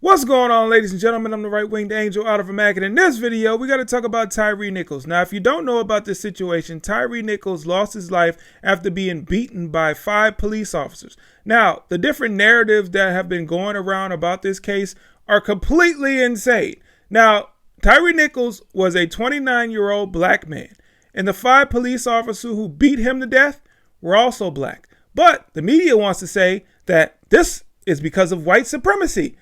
What's going on, ladies and gentlemen? I'm the right-winged angel out of Hispanic. In this video, we got to talk about Tyre Nichols. Now, if you don't know about this situation, Tyre Nichols lost his life after being beaten by 5 police officers. Now, the different narratives that have been going around about this case are completely insane. Now, Tyre Nichols was a 29-year-old black man, and the 5 police officers who beat him to death were also black. But the media wants to say that this is because of white supremacy.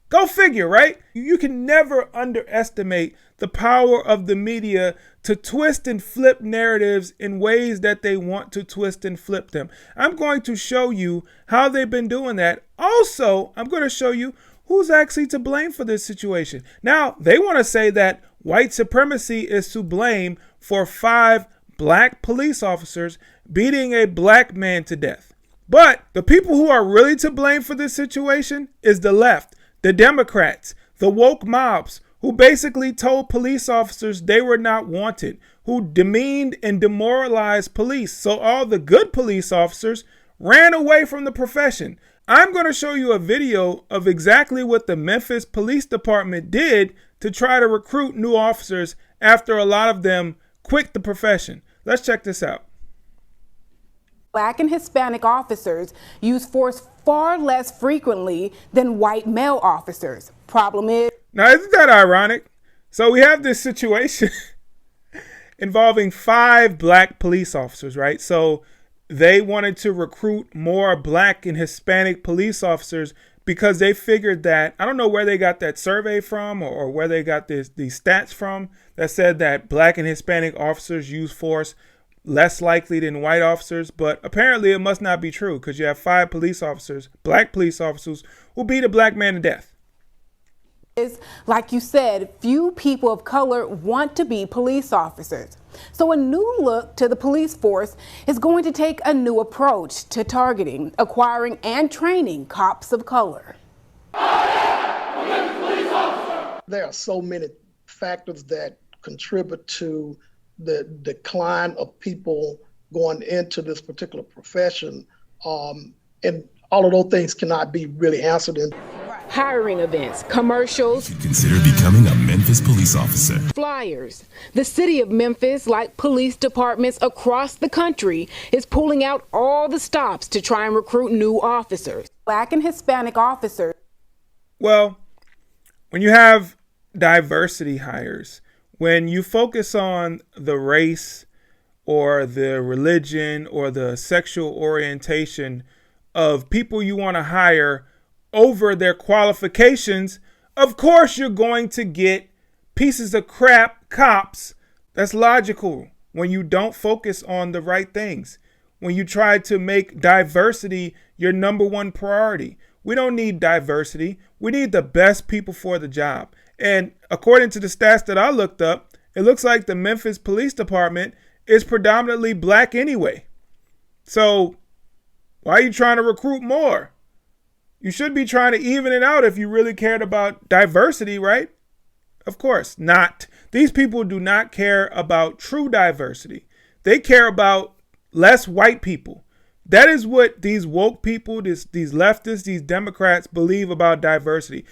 Go figure, right? You can never underestimate the power of the media to twist and flip narratives in ways that they want to twist and flip them. I'm going to show you how they've been doing that. Also, I'm going to show you who's actually to blame for this situation. Now, they want to say that white supremacy is to blame for 5 black police officers beating a black man to death. But the people who are really to blame for this situation is the left. The Democrats, the woke mobs, who basically told police officers they were not wanted, who demeaned and demoralized police. So all the good police officers ran away from the profession. I'm going to show you a video of exactly what the Memphis Police Department did to try to recruit new officers after a lot of them quit the profession. Let's check this out. Black and Hispanic officers use force far less frequently than white male officers. Problem is... Now, isn't that ironic? So we have this situation involving 5 black police officers, right? So they wanted to recruit more black and Hispanic police officers because they figured that, I don't know where they got that survey from or where they got these stats from that said that black and Hispanic officers use force less likely than white officers, but apparently it must not be true because you have 5 police officers, black police officers, who beat a black man to death. Like you said, few people of color want to be police officers. So a new look to the police force is going to take a new approach to targeting, acquiring, and training cops of color. There are so many factors that contribute to the decline of people going into this particular profession, and all of those things cannot be really answered in Hiring events, commercials. You should consider becoming a Memphis police officer. Flyers. The city of Memphis, like police departments across the country, is pulling out all the stops to try and recruit new officers. Black and Hispanic officers. Well, when you have diversity hires, when you focus on the race or the religion or the sexual orientation of people you want to hire over their qualifications, of course you're going to get pieces of crap cops. That's logical when you don't focus on the right things. When you try to make diversity your number one priority. We don't need diversity. We need the best people for the job. And according to the stats that I looked up, it looks like the Memphis Police Department is predominantly black anyway. So why are you trying to recruit more? You should be trying to even it out if you really cared about diversity, right? Of course not. These people do not care about true diversity. They care about less white people. That is what these woke people, these leftists, these Democrats believe about diversity.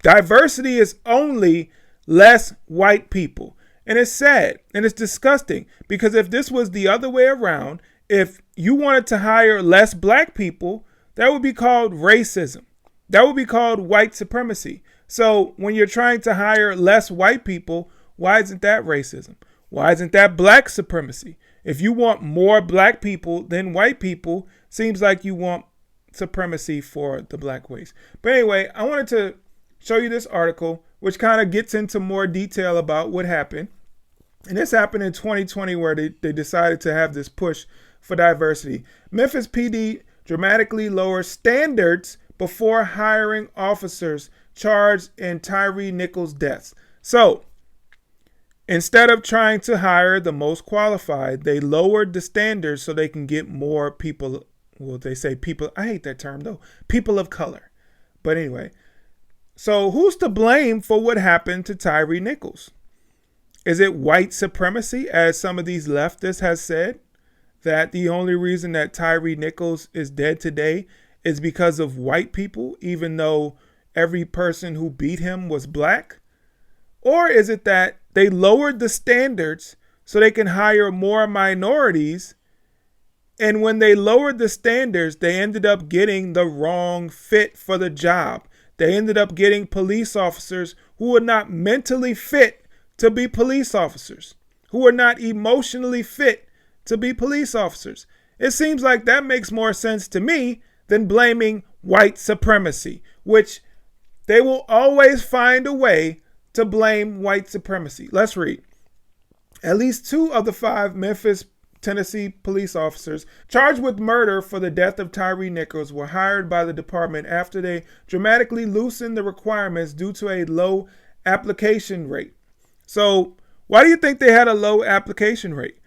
Diversity is only less white people. And it's sad and it's disgusting because if this was the other way around, if you wanted to hire less black people, that would be called racism. That would be called white supremacy. So when you're trying to hire less white people, why isn't that racism? Why isn't that black supremacy? If you want more black people than white people, seems like you want supremacy for the black race. But anyway, I wanted to show you this article, which kind of gets into more detail about what happened. And this happened in 2020 where they decided to have this push for diversity. Memphis PD dramatically lowers standards before hiring officers charged in Tyre Nichols' deaths. So instead of trying to hire the most qualified, they lowered the standards so they can get more people. Well, they say people. I hate that term, though. People of color. But anyway, so who's to blame for what happened to Tyre Nichols? Is it white supremacy, as some of these leftists have said, that the only reason that Tyre Nichols is dead today is because of white people, even though every person who beat him was black? Or is it that they lowered the standards so they can hire more minorities? And when they lowered the standards, they ended up getting the wrong fit for the job. They ended up getting police officers who were not mentally fit to be police officers, who were not emotionally fit to be police officers. It seems like that makes more sense to me than blaming white supremacy, which they will always find a way to blame white supremacy. Let's read. At least 2 of the 5 Memphis, Tennessee police officers charged with murder for the death of Tyre Nichols were hired by the department after they dramatically loosened the requirements due to a low application rate. So why do you think they had a low application rate?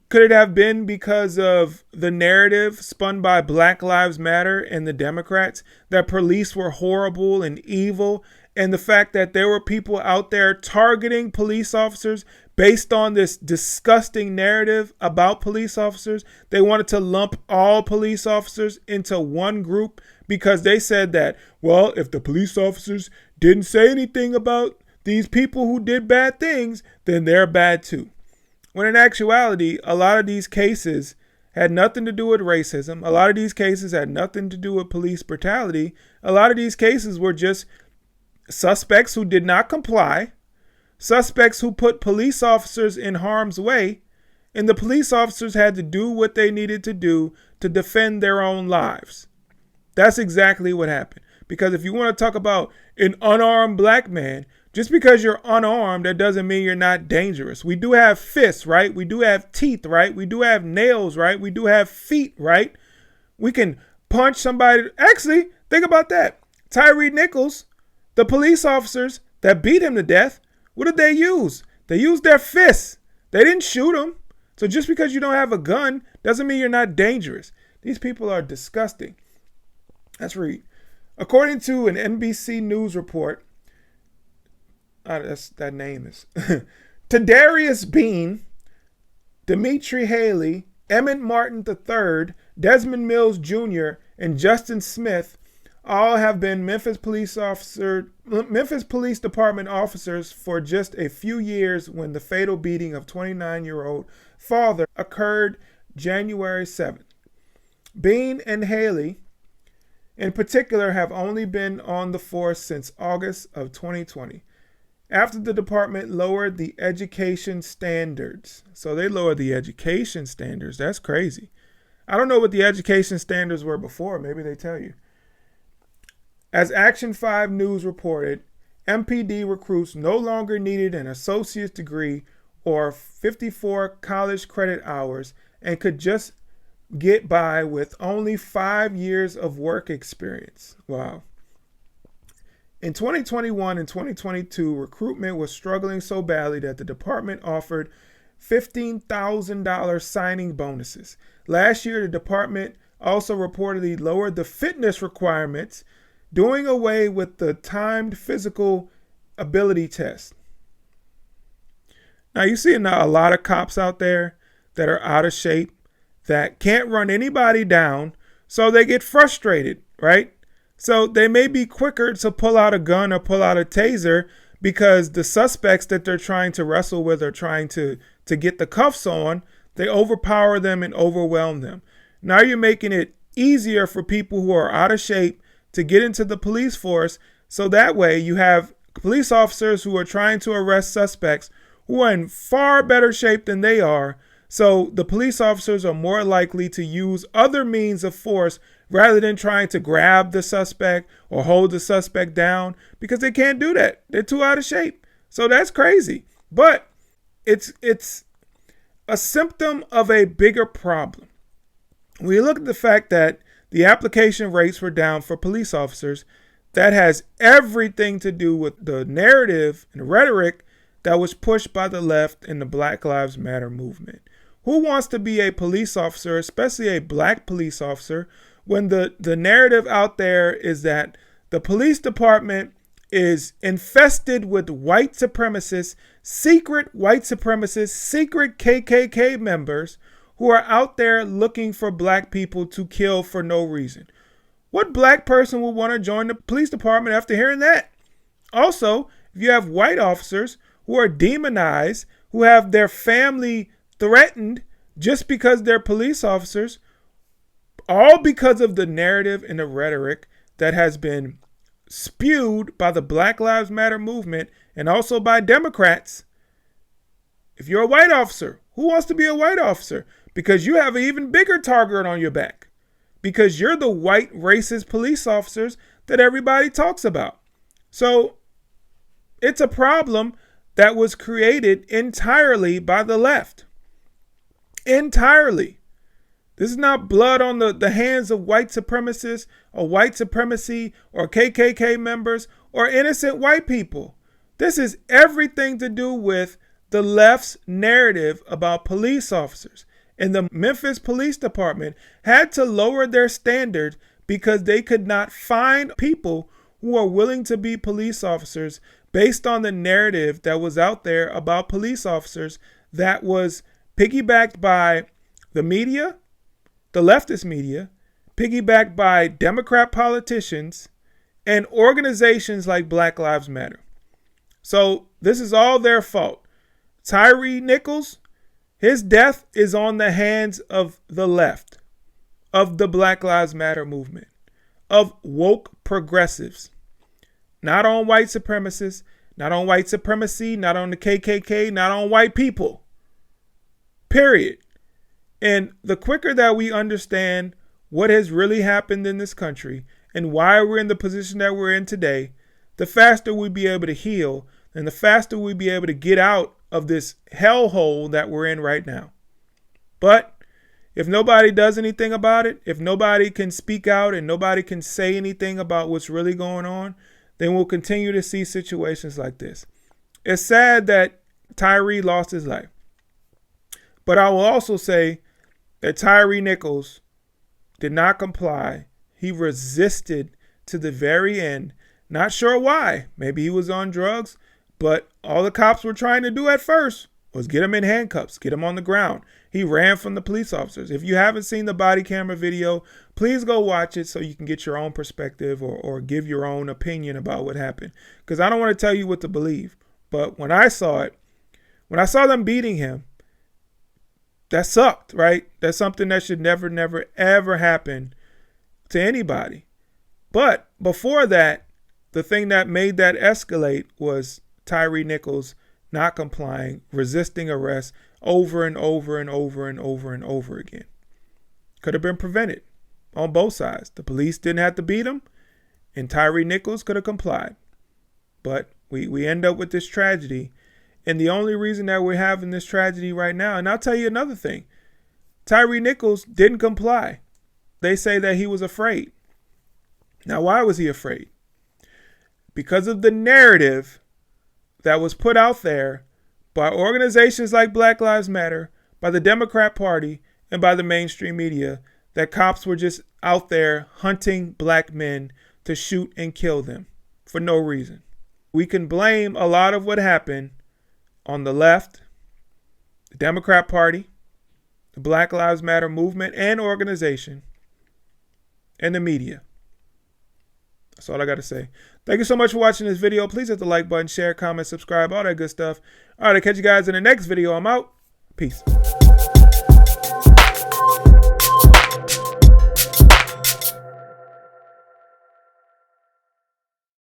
Could it have been because of the narrative spun by Black Lives Matter and the Democrats that police were horrible and evil, and the fact that there were people out there targeting police officers based on this disgusting narrative about police officers? They wanted to lump all police officers into one group because they said that, well, if the police officers didn't say anything about these people who did bad things, then they're bad too. When in actuality, a lot of these cases had nothing to do with racism. A lot of these cases had nothing to do with police brutality. A lot of these cases were just suspects who did not comply, suspects who put police officers in harm's way, and the police officers had to do what they needed to do to defend their own lives. That's exactly what happened. Because if you want to talk about an unarmed black man, just because you're unarmed, that doesn't mean you're not dangerous. We do have fists, right? We do have teeth, right? We do have nails, right? We do have feet, right? We can punch somebody. Actually, think about that. Tyre Nichols, the police officers that beat him to death, what did they use? They used their fists. They didn't shoot him. So just because you don't have a gun doesn't mean you're not dangerous. These people are disgusting. Let's read. According to an NBC News report, that name is Tadarius Bean, Dimitri Haley, Emmett Martin III, Desmond Mills Jr., and Justin Smith all have been Memphis Police Department officers for just a few years when the fatal beating of 29-year-old father occurred January 7th. Bean and Haley, in particular, have only been on the force since August of 2020, after the department lowered the education standards. So they lowered the education standards. That's crazy. I don't know what the education standards were before. Maybe they tell you. As Action 5 News reported, MPD recruits no longer needed an associate's degree or 54 college credit hours and could just get by with only 5 years of work experience. Wow. In 2021 and 2022, recruitment was struggling so badly that the department offered $15,000 signing bonuses. Last year, the department also reportedly lowered the fitness requirements, doing away with the timed physical ability test. Now, you see now a lot of cops out there that are out of shape, that can't run anybody down, so they get frustrated, right? So they may be quicker to pull out a gun or pull out a taser because the suspects that they're trying to wrestle with or trying to get the cuffs on, they overpower them and overwhelm them. Now you're making it easier for people who are out of shape to get into the police force, so that way you have police officers who are trying to arrest suspects who are in far better shape than they are. So the police officers are more likely to use other means of force rather than trying to grab the suspect or hold the suspect down, because they can't do that. They're too out of shape. So that's crazy. But it's a symptom of a bigger problem. When you look at the fact that the application rates were down for police officers, that has everything to do with the narrative and rhetoric that was pushed by the left in the Black Lives Matter movement. Who wants to be a police officer, especially a black police officer, when the narrative out there is that the police department is infested with white supremacists, secret KKK members who are out there looking for black people to kill for no reason? What black person would want to join the police department after hearing that? Also, if you have white officers who are demonized, who have their family threatened just because they're police officers, all because of the narrative and the rhetoric that has been spewed by the Black Lives Matter movement and also by Democrats. If you're a white officer, who wants to be a white officer? Because you have an even bigger target on your back. Because you're the white racist police officers that everybody talks about. So it's a problem that was created entirely by the left. Entirely. This is not blood on the hands of white supremacists or white supremacy or KKK members or innocent white people. This is everything to do with the left's narrative about police officers. And the Memphis Police Department had to lower their standard because they could not find people who are willing to be police officers based on the narrative that was out there about police officers that was piggybacked by the media, the leftist media, piggybacked by Democrat politicians and organizations like Black Lives Matter. So this is all their fault. Tyre Nichols, his death is on the hands of the left, of the Black Lives Matter movement, of woke progressives, not on white supremacists, not on white supremacy, not on the KKK, not on white people. Period. And the quicker that we understand what has really happened in this country and why we're in the position that we're in today, the faster we'll be able to heal and the faster we'll be able to get out of this hellhole that we're in right now. But if nobody does anything about it, if nobody can speak out and nobody can say anything about what's really going on, then we'll continue to see situations like this. It's sad that Tyre lost his life. But I will also say that Tyre Nichols did not comply. He resisted to the very end. Not sure why. Maybe he was on drugs. But all the cops were trying to do at first was get him in handcuffs, get him on the ground. He ran from the police officers. If you haven't seen the body camera video, please go watch it so you can get your own perspective or give your own opinion about what happened. Because I don't want to tell you what to believe. But when I saw it, when I saw them beating him, that sucked, right? That's something that should never, never, ever happen to anybody. But before that, the thing that made that escalate was Tyre Nichols not complying, resisting arrest over and over and over and over and over again. Could have been prevented on both sides. The police didn't have to beat him, and Tyre Nichols could have complied. But we end up with this tragedy. And the only reason that we're having this tragedy right now, and I'll tell you another thing, Tyre Nichols didn't comply. They say that he was afraid. Now, why was he afraid? Because of the narrative that was put out there by organizations like Black Lives Matter, by the Democrat Party, and by the mainstream media, that cops were just out there hunting black men to shoot and kill them for no reason. We can blame a lot of what happened on the left, the Democrat Party, the Black Lives Matter movement and organization, and the media. That's all I got to say. Thank you so much for watching this video. Please hit the like button, share, comment, subscribe, all that good stuff. All right, I'll catch you guys in the next video. I'm out. Peace.